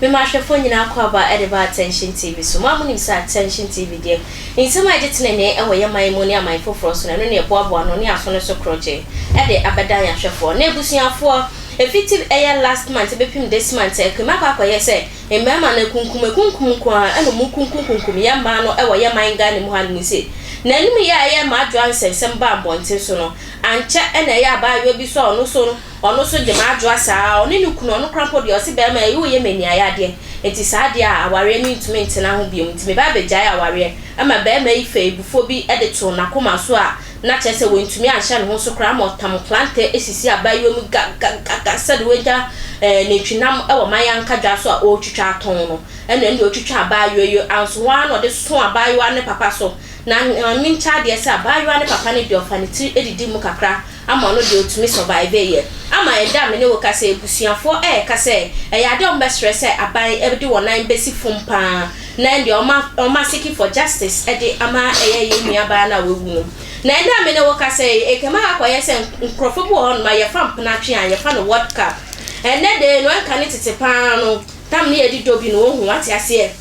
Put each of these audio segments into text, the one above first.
me ma hwefo nyina akwa ba edeba attention TV so ma munim sa attention TV de insema agitene ne ewo ye man mu ne aman foforo so na no ne boaboa no ne aso no so kroje ede abedan ya hwefo na ebusuafo effective air last month bepim this month ekema akwa ye se emema na kunkum kwa eno mu kunkum ya ma no ewo ye man ga ne mu han mu se na nim ya ye ma adwo ansensem ba bonte so no anche ena ya ba yo bi so ono so de ma adwo asa oni ne kunu ono krampo de o se be ma ye ye mani ayade enti sa de a aware mi ntumi ntena ho biom ntimi ba begya aware ama be ma ife bufo bi ede to na koma so a na chese wontumi anhya ne ho so kra ma otam plante esisi abayo mu ga sade weja ne twinam e wo mayanka dwa so a o twitwa aton no ena ndi o twitwa abayo yo anso wa no de so abayo ne papa so na min cha de se abayo ne papa ne de ofaniti edidi mu kakra ama no de otumi survive ye ama eda me ne wo ka se ebusuafo ka se ya de o be stress aban e de wonan besi fumpa na ndi o ma seeking for justice e de ama ye nuaba na wewu na eda me ne wo ka se ekema akoye se nkrofo bu on ma ye fam na twe an ye fa no world cup ene de no anka ne tete pa no tam ne edi dobi no hu ate ase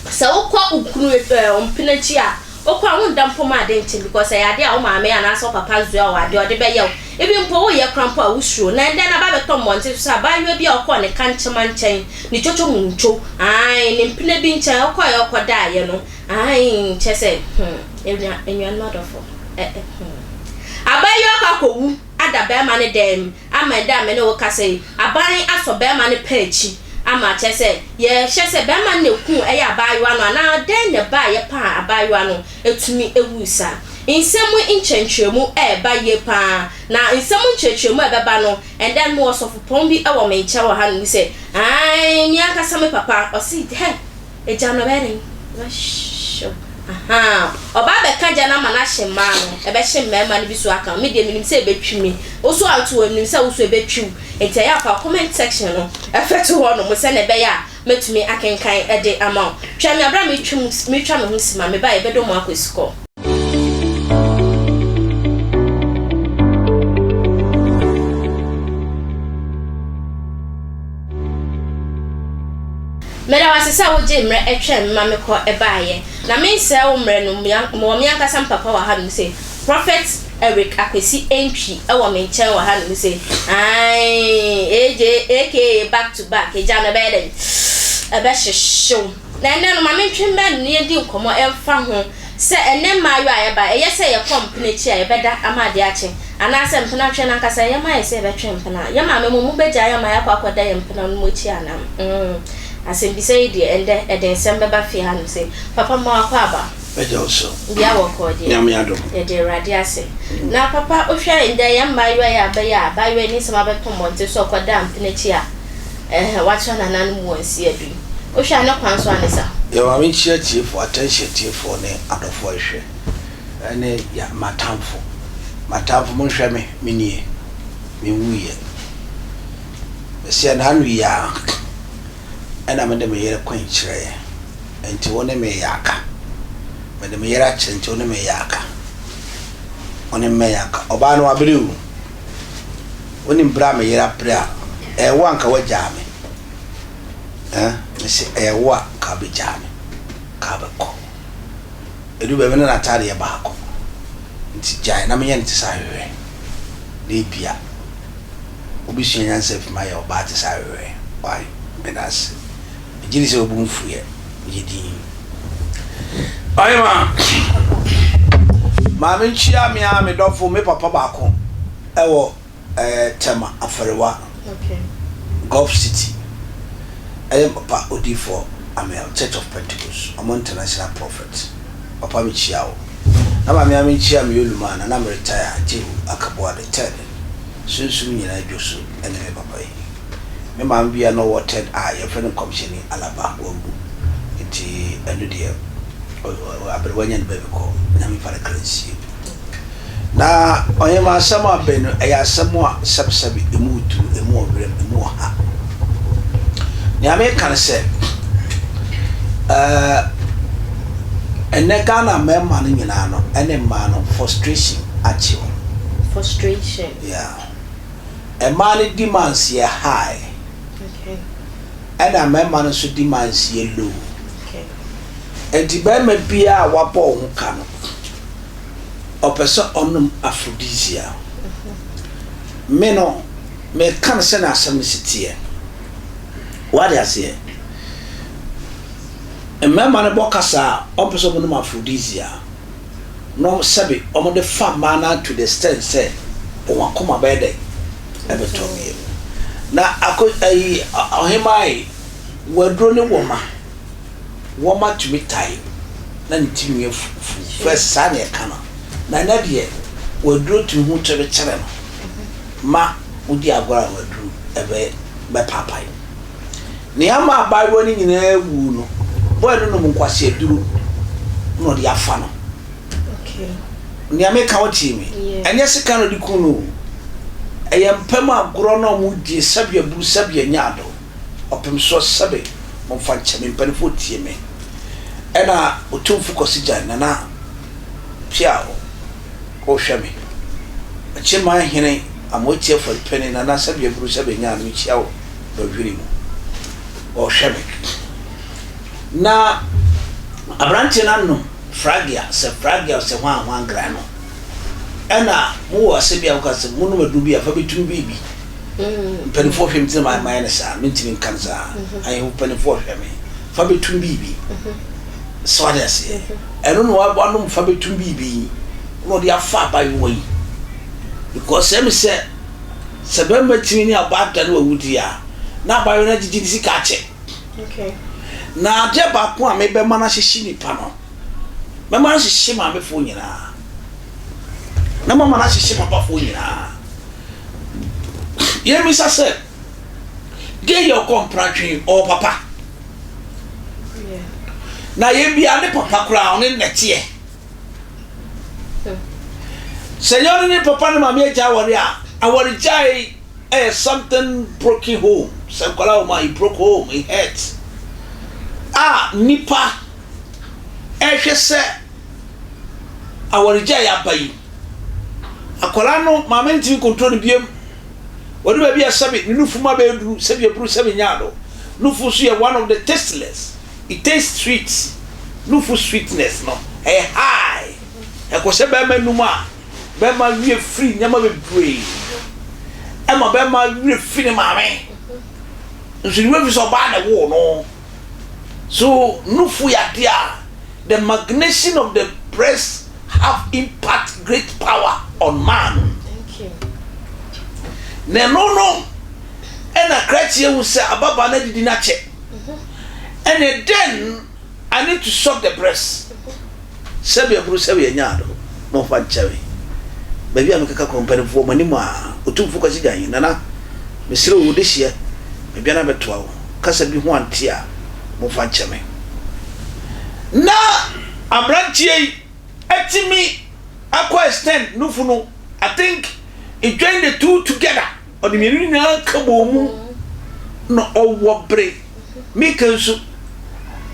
sa wo kwa ukunu ompinachi a okwa won dampo ma de nche because ya de a wo ma me ana so papa zu a wa de o de be ye ebi mpo wo ye krampo a wusuro na ende na ba beto monte so ba yo bi okwa ne kanchema nchen ni chocho muncho ai ne mpina bi nchen okwa ye okwa da ye no ai chese enyan madofo abayo akakowu ada be ma ne dem ama da me ne wo ka sei aban aso be ma ne pachi ama chese ye chese be ma ne ku eya abayo ano na den ne ba ye pa abayo ano etumi ewusa insemu inchenchemu ba ye pa na insemu inchenchemu be ba no and then mo so fopon bi e wo me nche wo ha no say ai mi aka same papa o si he eja no be ni sho aha oba be ka jana mana hema no e be hema ma ne bi so aka me de minim se e betwimi oso anto minim se oso e betwiw enti ya fa comment section no e fetu ho no mo se ne be ya metumi akenkan e de ama twa me abra me twim me twa me ho sima me ba e be do mo akosiko mera wasesa wo je mre etwe ma me ko ebaaye na me nse wo mre no mo mi ankasa papa wa ha no se prophet Eric akwesi entry e wo me nchen wa ha no se ai eje aka back to back eja na be den e be hwehwew na ene no ma me ntwe mba ne di nkomo emfa ho se ene ma yo aye ba eye se ye company chi aye beda amade ache ana se mpena twe na nkasa ye ma ye se be twe mpena ye ma me mu beja ye ma ya kwa kwada ye mpena no mo chi anam asem bi say de ende eden sembe ba fi ha no say papa ma akwa aba beja so dia wo ko de nyam ya do e de radi ase na papa o hwa ende ya mba yo ya ba ya ba yo ni sama be to monte so ko dam na chi a watcho na nan mu wansi adu o hwa na kwan so anesa ya wa mi chi atie for attention tie for ne adofo hwe ene ya matamfo mo hwe me nie me wuye se na anu ya ana mede me yere kwan kire enti woni me yaka mede me yere akye enti woni me yaka woni me yaka oba no abrewu woni mbra me yere apra wo anka wajame se wo ka be jame ka be ko edu be na tare ya baako nti jai na me yen ti sawewe ni bia obi sunya sef ma ya oba ti sawewe why menas jini se obunfu ye yedi ayma ma me chia me dofo me papa baako ewo tema afarewa okay Gulf City papa odifo amel Church of Pentecost among international prophet papa me chia wo na ma me chia me yoluma na me retire jehu akaboa the third sunsun nyina dwoso ene me papa yi me ma bia no watered your friend commission alaba ogu iti enu de abrewanya be ko na me fara currency na oyema asama benu eya asamo a sabsabi emutu emu obrem emu ha ni ame kan se ene Ghana mema no nyina no ene ma no frustration achiwo frustration yeah a man demands here high and a member no so demands yellow. And the bema bia wapo ho kano. O person onum aphrodisia. Me no me kan se na asem sitie. What I say? A member no bokasa o person onum aphrodisia. No sabi o de fa mana to the extent say o wakoma bede e beto me. Na ayi ohemai wadro ne woma to me tie na ntimi first sa na kana na de wadro to hu to be kere no ma udi agora wadro ebe be papai ne ama abawo ni nyina wu no boy no mu kwase aduru no de afa no okay ne ameka woti mi enye sika no di kunu eyempem agoro no mu di sabia buru sabia nyaado opem so sabe mo fa chame mpanifo tie me ena otumfu kosijan na piao o hweme achema hene amotie for peni na sabia buru sabia nyaado mi chiao do hwiri mu o hweme na abrante nanu fragia se hwan grano ena mu wasebia ukase munu madubi afa betum bibi mpanifo hwem tse ma na sa mentimi kanza ayi mpanifo hweme fa betum bibi so ada se eno no wabanu fa betum bibi no dia fa ba yi because em se sebe matimi ni abada no wudi ya na ba yo na jiji sika che okay na de ba ko a me be mana hyehi ni pa no me mana hyehi ma me fo nyina na mama na hyehi papa fo nyina ye mi sa se get your compratry or papa yeah na ye bia ne papa kura on nete senyor ni papa na mama e ja wori a awori jai something broken home some kola ma he broke home he hurt nipa ehwe se awori jai abai akola no mama ntimi control biem wodi ba bia sabe ni nufu ma be duru sabe buru sabe nyaado nufu so ye one of the tasteless it tastes sweet nufu sweetness no high e ko se be manuma be ma wie free nyama be brave e ma be ma wie free ni mame nso ni we so ba na wo no so nufu ya dia the magnesium of the breast have impact great power on man. Thank you. No and a criteria will say ababa na didi na che and then I need to suck the breast sabi aburu sabi nyaado mo fa chawe baby am kaka compare for mani ma otumfu kwasi gan nana me sire wo de hie baby na beto awo kasa bi ho ante a mo fa chawe na abrantie etimi akwa extend nufu no I think it joined the two together or the mirina kabomu no owobre me kan so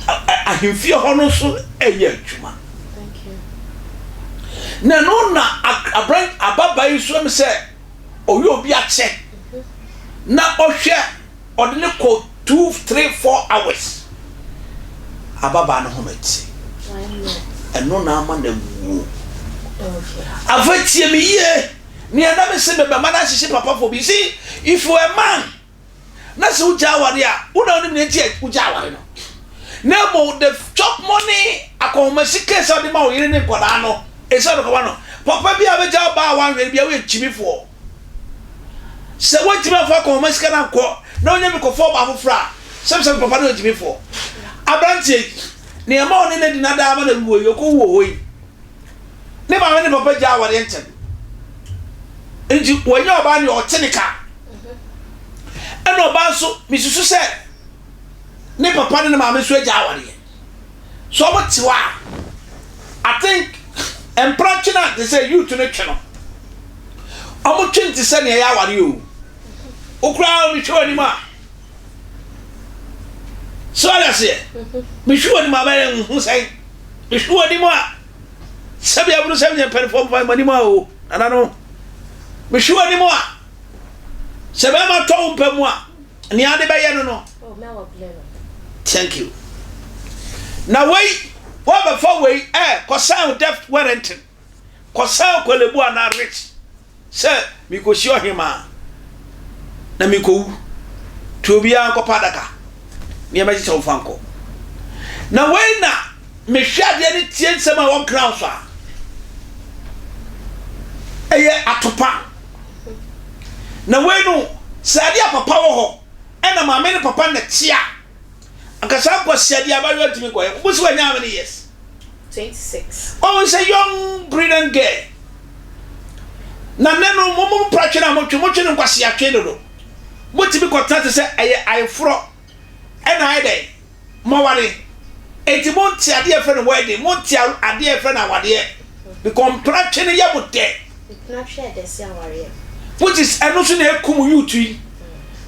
ahemfie ho no so eye adwuma. Thank you. Na no na abran ababa yi so me say oyo obi ache na ohwe odene ko 2 3 4 hours ababa no ho meti eno na ama na wu avatie me ye ni ana me se be mana hyehe papa for bi see if you a man na se uja aware a una oni me ntie uja aware no na mo the chop money akomasike so de ma o yire ne koda no e so do ko no papa bi abeja ba wan we bi a we chimifo se wo chimifo akomasike na ko na onya me ko fo ba fofra sem papa no chimifo abrantie ni ama oni na dinada ama na wo yo ko wo hoyi ne ba ne papa ja aware enten enji wonya oba ni otenika eno oba so misusu se ne papa ne ma me so ja aware so mo tiwa I think emprachina they say you to ne tweno omo twenti se ne ya aware o okura mi hwe ni ma so ala se mi hwe ni ma ba hu sai mi hwe ni ma sabi aburu sabi ne perform fa mani ma o anano me hwe ni mo a sebe ma to mpa mu a ni ade be ye no no Thank you. Now wait, what before we kosan death warranting. Kosan ko lebu ana rich. Sir, mi ko show him na mi ko to bia ko padaka. Ni ma chicho fanko. Na wait na me hwa de ni tie nsema won crown so a. Eye atopa. Na wait no sade papa wo ho. Ena ma me ne papa na tia. Akasa ko sade abayo ntimi ko. Busu wa nya many years? 26. Oh, it's a young brilliant girl. Na nenu mumu prache na motwe no kwase atwe do. Motimi kontrate se aye fro. Ena aye dey. Mo ware. Enti monti ade e fe no wedding, monti ade e fe na wade. Because prache ne yabote. Prache de se aware. Which is eno so na ekum youth.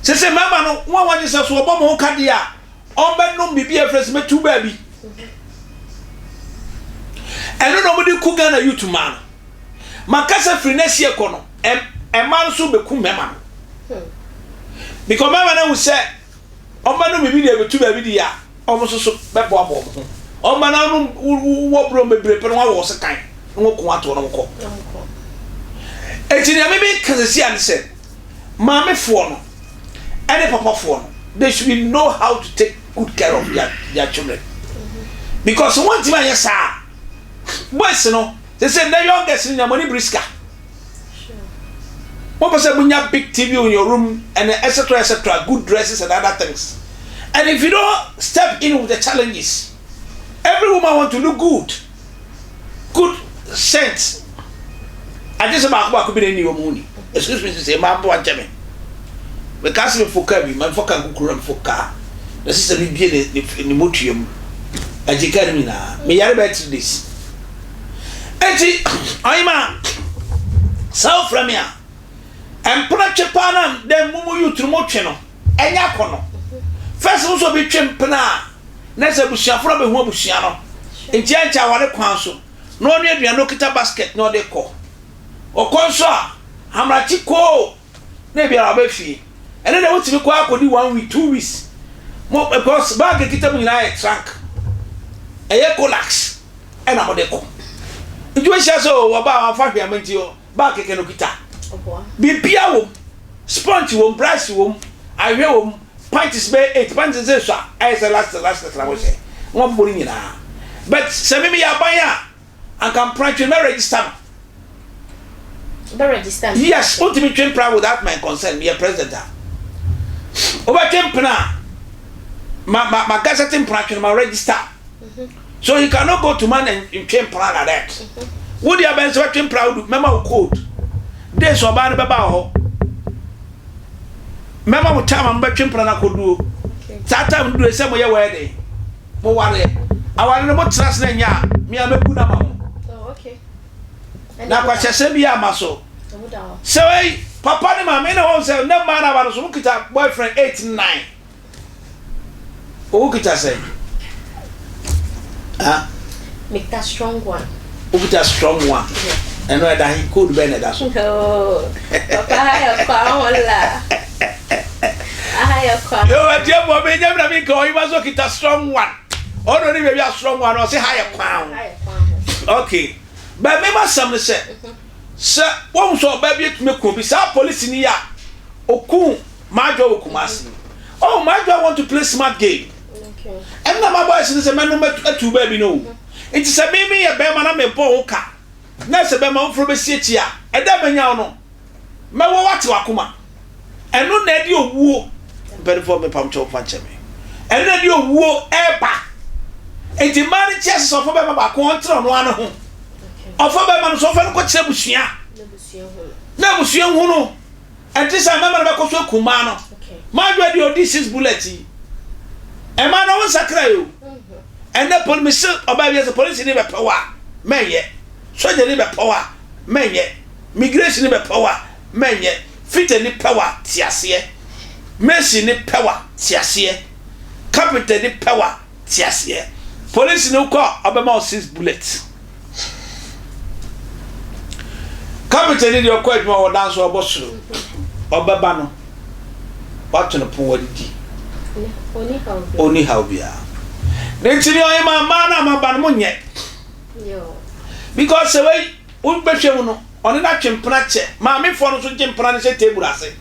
Se mama no won wanye se so obo mo ka de a. Ombe no bibi e fresh metu ba bi. Eno no mudi ku Ghana youth man. Makasa free next year kono. E man so be ku mema. Because mama na wo say omba no bibi de betu ba bi di a. Omo so be bo abo. Omba na no wo bro bebre pe no wo se kan. No ko ato no ko. Ejini amebe kanesi an say mama fo no and papa fo no they should know how to take good care of their children. Because one thing I say boys no they say the youngest in your money brisker. Sure. What was a big TV in your room and etc., good dresses and other things. And if you don't step in with the challenges, every woman want to look good sense. I just about could be in your money. Excuse me to say, "Mambo and Jimmy." Because me foka bi, man foka kukuram foka. The sister be in the motium. I jikari me na. Me yare better this. Eti, ayma. South from here. And prache pana dem mumu you to motwe no. Enya kono. First also be twempna. Na se busuafo be ho busuan no. Enti ancha ware kwan so. No onu aduan no kita basket no de ko. Okonso a hamrachi ko na bia abafi. Ene na wotimi kwa akodi 1 week 2 weeks. Mo because bag kita mu nyina e trunk. Eye collapse. Ena mo de ko. Nju ehia so wo ba afa hwe amanti o. Bag keke no kita. Obo. Bibia wo. Sponge wo, brush wo, ahwe wo, pints be 8 pints ze so. I say last na wo say. Wo mbori nyina. But se me ya ban ya I can print you na register. Register. Yes, ultimate train proud without my consent, me a president. Over tempna. My gazetting practice, my register. So you cannot go to man and train plan like that. Would you have been so train proud? Memo code. This or bad about Memo would time and train plan I could do. That time do the same way wedding. Mo worry. I want to know what trust in ya. Me, I'm a good amount. Na kwa chese bia maso so hey papa ni mama na won say na ma na ba so kita boyfriend 8 9 o kita say make strong one o kita strong one and no that he could be na so papa ha kwa wala kwa yo adia mo be nyam na mi ko yi maso kita strong one o no ni be a strong one o say ha kwa okay. But me masam say sir won so ba bi me ko bi sa police ni ya okun majo okumasi oh majo want to play smart game okay and na my boys say me no atu ba bi no it is a me ya be ma na me bo ka na se be ma mfro be sieti a e da banya no me wo wate wakoma eno na di owuo very for me pam cho fa cheme eno na di owuo eba enti man chess so for be ma ba ko ontro no ano ho ofa be man so fa no ko kire busua na busua hu no enti sa mama na be ko so kuma no ma do di odi 6 bullet e ma na won sakra yo and the police oba bi police ni be power menye soja ni be power menye migration ni be power menye fit ni power tiase mercy ni power tiase capital ni power tiase police ni ko obama 6 bullets capital ni your question o dance o bosu obaba no what no pon wadi Only how be a. Then tell you I am a man, I'm a banmonye. Because the way we bet you on that chimpanache, mammy for us to chimpanache table, I say.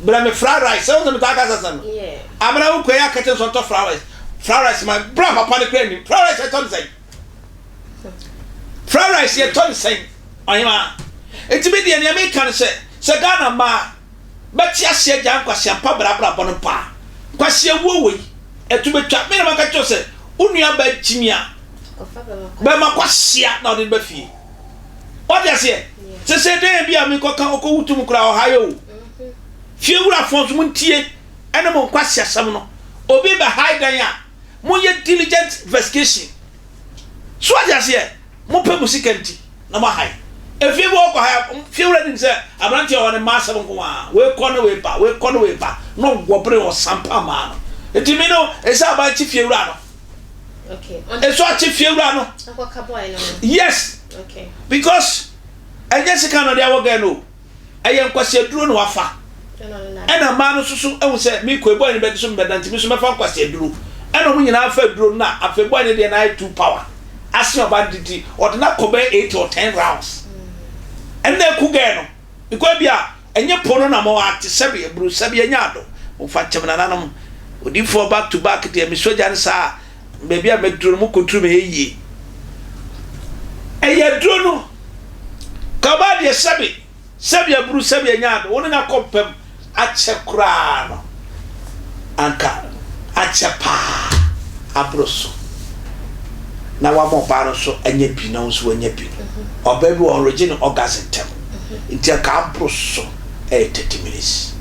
But I'm a fried rice, so I'm yeah. I'm an okay, I catch on top flowers. Flowers, my brother, upon the crane. Flowers, I told you. Fried rice, you told the I am. It's a bit the American say, Sagana ma, but yes, said young question, Pabra upon a pa. Question wooey, and to be trapped, me, I just said, Unia bed chimia. But my question not in Buffy. What does it? Say, there be a Miko to Mukra, Ohio. Few reforms won't tear animal question some. Obey by high Daya. More diligent investigation. So I just hear more people security. No more high. If you walk, I have few readings. I want you on a mass of one. We're corner way back, we're corner way back. No wobble or sampa man. It you know, it's about Chief Urano. Okay. It's what Chief Urano. Yes. Okay. Because I guess I cannot ever go. I am question drone wafa. And a man also said, me quit boy in bed some bed and to me some question drew. And when you have fed drone now, after one day and I 2 power. Ask your bandity or not cover 8 or 10 rounds. And then Kugano. Because be and your ponona more at Sabia, Bruce Sabia Yado, or Fatchamananum, would you fall back to back at the Missojan Sa, maybe I make Drumuku to me. And yet, Drono Cabadia Sabi, Sabia Bruce Sabia Yado, one in a compem at Chacrano Anka at Chapa Abroso. Now one more bar so and ye pinos when ye pin. Or baby or original or gazetem. Until Cabroso 30 minutes.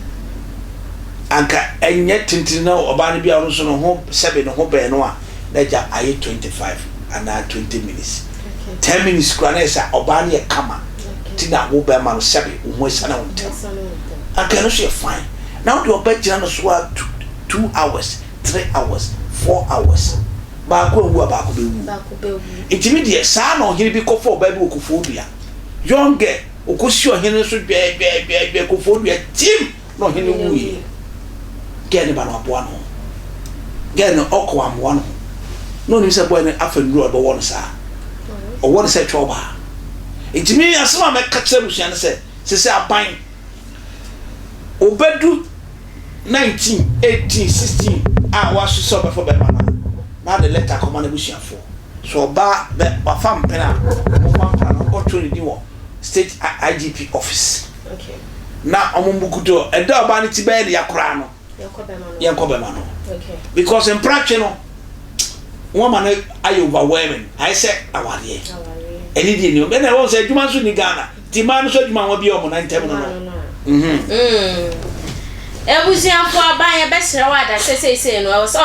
Anka and yet Tintino or Barnaby also home 7 home Benoa. Let ya I 25 and now 20 minutes. 10 minutes Granessa or Barney Kama. Tina will bear man 7 who was an old town. I cannot see a fine. Now do a bet Janus swap 2 hours, 3 hours, 4 hours. Baako wu abaako bewu intermediate saa na ohene bi kofo ba bi okofobia younger okosi ohene so gbe kofobia team na ohene wu yi gene ba na aboa no gene okwa amwa no no ni se boy ne afanduru obo won saa o won se twoba intimi asema me kacha busia ne se aban obedu 19 18 16 a wa so be for be ma now the letter come on the bush for so ba fam pena or state IGP office. Okay. Now omumbukuto e da ba ni ti be ya kura no yakobe ma no okay because in practice no woman I overwhelming I say aware eni di ni be na won say adwuma so ni Ghana ti man so adwuma wa bi o mo na ntem no ebusianfo aban e be sere wa da say no I was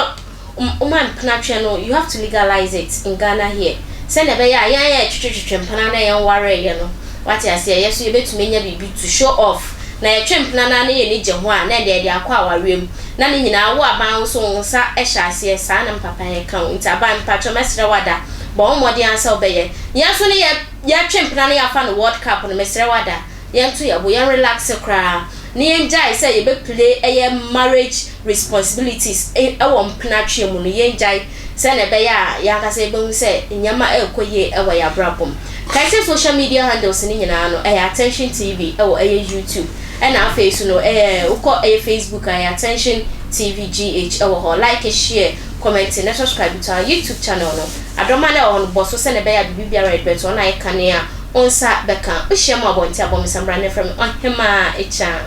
no, you have to legalize it in Ghana here. Send a yeah, Panana and warrior, no. What I say, yes, you bet to many to show off. Now, a trim Nana need one, and they are quite room. None in our bounce on Sa Esha, see a son and papa account. It's a band patch of Mr. Wada, born what the answer obey. Yes, only ya trim Panana found the World Cup on Mr. Wada. Young to your boy, relax a cry. Near Jai say you be play a marriage responsibilities won penatria mu no yen Jai say na be ya ka say be say nyama ekoye ewa ya brabom kai social media handles ni nyina no attention TV YouTube and na face no uko Facebook attention tvgh ho like share comment and subscribe to our YouTube channel no adoma na on boss say na be ya bibia red bet on I can ya onsa beka o hia mo abonti abom samra ne from ohema echa